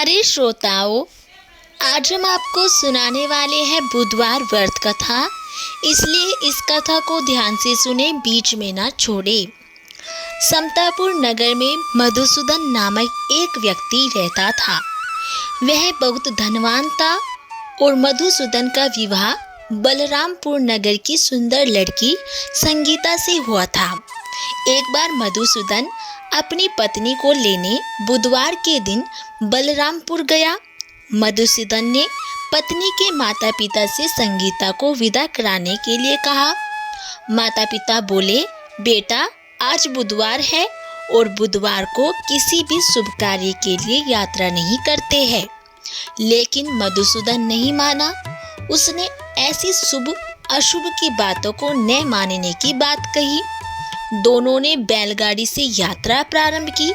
प्यारे श्रोताओं, आज हम आपको सुनाने वाले हैं बुधवार व्रत कथा। इसलिए इस कथा को ध्यान से सुने, बीच में ना छोड़े। समतापुर नगर में मधुसूदन नामक एक व्यक्ति रहता था। वह बहुत धनवान था और मधुसूदन का विवाह बलरामपुर नगर की सुंदर लड़की संगीता से हुआ था। एक बार मधुसूदन अपनी पत्नी को लेने बुधवार के दिन बलरामपुर गया। मधुसूदन ने पत्नी के माता पिता से संगीता को विदा कराने के लिए कहा। माता पिता बोले, बेटा आज बुधवार है और बुधवार को किसी भी शुभ कार्य के लिए यात्रा नहीं करते हैं। लेकिन मधुसूदन नहीं माना। उसने ऐसी शुभ अशुभ की बातों को न मानने की बात कही। दोनों ने बैलगाड़ी से यात्रा प्रारंभ की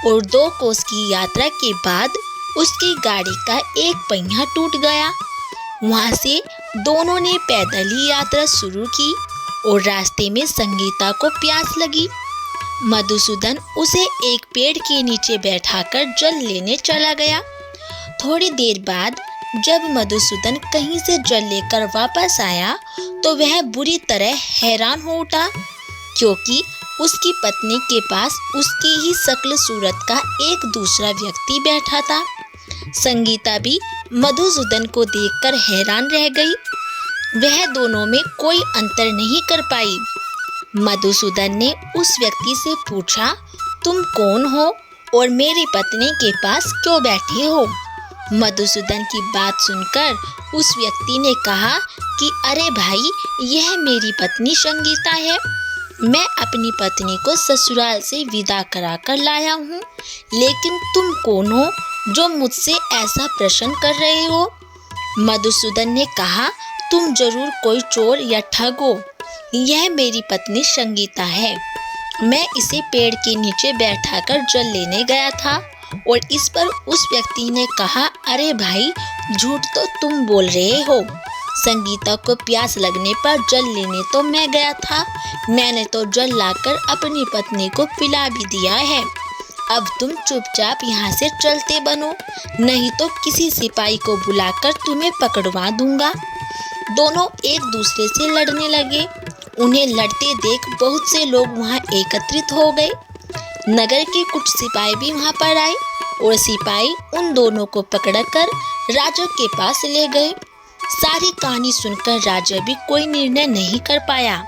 और 2 कोस की यात्रा के बाद उसकी गाड़ी का एक पहिया टूट गया। वहां से दोनों ने पैदल ही यात्रा शुरू की और रास्ते में संगीता को प्यास लगी। मधुसूदन उसे एक पेड़ के नीचे बैठाकर जल लेने चला गया। थोड़ी देर बाद जब मधुसूदन कहीं से जल लेकर वापस आया तो वह बुरी तरह हैरान हो उठा, क्योंकि उसकी पत्नी के पास उसकी ही शक्ल सूरत का एक दूसरा व्यक्ति बैठा था। संगीता भी मधुसूदन को देखकर हैरान रह गई। वह दोनों में कोई अंतर नहीं कर पाई। मधुसूदन ने उस व्यक्ति से पूछा, तुम कौन हो और मेरी पत्नी के पास क्यों बैठे हो? मधुसूदन की बात सुनकर उस व्यक्ति ने कहा कि अरे भाई, यह मेरी पत्नी संगीता है। मैं अपनी पत्नी को ससुराल से विदा कराकर लाया हूँ। लेकिन तुम कौन हो जो मुझसे ऐसा प्रश्न कर रहे हो? मधुसूदन ने कहा, तुम जरूर कोई चोर या ठग हो। यह मेरी पत्नी संगीता है। मैं इसे पेड़ के नीचे बैठाकर जल लेने गया था। और इस पर उस व्यक्ति ने कहा, अरे भाई, झूठ तो तुम बोल रहे हो। संगीता को प्यास लगने पर जल लेने तो मैं गया था। मैंने तो जल लाकर अपनी पत्नी को पिला भी दिया है। अब तुम चुपचाप यहाँ से चलते बनो, नहीं तो किसी सिपाही को बुलाकर तुम्हें पकड़वा दूंगा। दोनों एक दूसरे से लड़ने लगे। उन्हें लड़ते देख बहुत से लोग वहाँ एकत्रित हो गए। नगर के कुछ सिपाही भी वहाँ पर आए और सिपाही उन दोनों को पकड़कर राजा के पास ले गए। सारी कहानी सुनकर राजा भी कोई निर्णय नहीं कर पाया।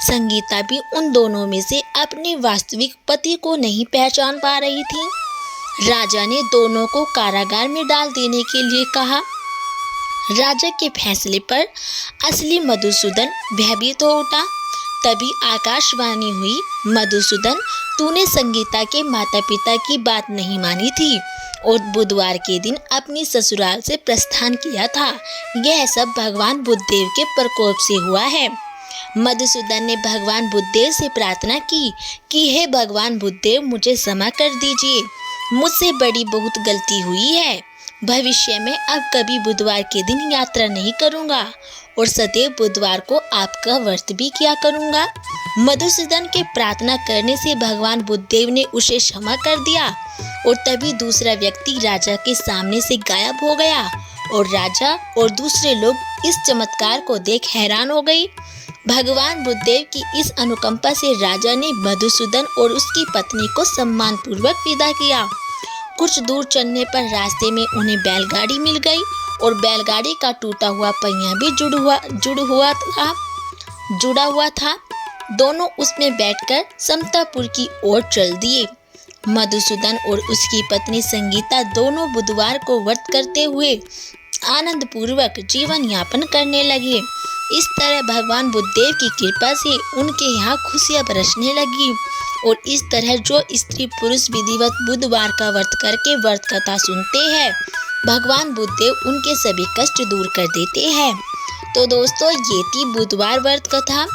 संगीता भी उन दोनों में से अपने वास्तविक पति को नहीं पहचान पा रही थी। राजा ने दोनों को कारागार में डाल देने के लिए कहा। राजा के फैसले पर असली मधुसूदन भयभीत हो उठा। तभी आकाशवाणी हुई, मधुसूदन, तूने संगीता के माता पिता की बात नहीं मानी थी और बुधवार के दिन अपनी ससुराल से प्रस्थान किया था। यह सब भगवान बुद्धदेव के प्रकोप से हुआ है। मधुसूदन ने भगवान बुद्धदेव से प्रार्थना की कि हे भगवान बुद्धदेव, मुझे क्षमा कर दीजिए। मुझसे बड़ी बहुत गलती हुई है। भविष्य में अब कभी बुधवार के दिन यात्रा नहीं करूँगा और सदैव बुधवार को आपका व्रत भी किया करूँगा। मधुसूदन के प्रार्थना करने से भगवान बुद्धदेव ने उसे क्षमा कर दिया और तभी दूसरा व्यक्ति राजा के सामने से गायब हो गया और राजा और दूसरे लोग इस चमत्कार को देख हैरान हो गए। भगवान बुद्धदेव की इस अनुकंपा से राजा ने मधुसूदन और उसकी पत्नी को सम्मान पूर्वक विदा किया। कुछ दूर चलने पर रास्ते में उन्हें बैलगाड़ी मिल गई और बैलगाड़ी का टूटा हुआ पहिया भी जुड़ा हुआ था। दोनों उसमें बैठकर समतापुर की ओर चल दिए। मधुसूदन और उसकी पत्नी संगीता दोनों बुधवार को व्रत करते हुए आनंद पूर्वक जीवन यापन करने लगे। इस तरह भगवान बुद्धदेव की कृपा से उनके यहाँ खुशियाँ बरसने लगी। और इस तरह जो स्त्री पुरुष विधिवत बुधवार का व्रत करके व्रत कथा सुनते हैं, भगवान बुद्धदेव उनके सभी कष्ट दूर कर देते हैं। तो दोस्तों, ये थी बुधवार व्रत कथा।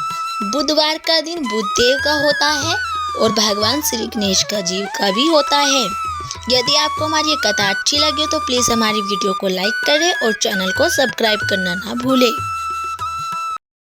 बुधवार का दिन बुद्धदेव का होता है और भगवान श्री गणेश का जीव का भी होता है। यदि आपको हमारी ये कथा अच्छी लगे तो प्लीज़ हमारी वीडियो को लाइक करें और चैनल को सब्सक्राइब करना ना भूलें।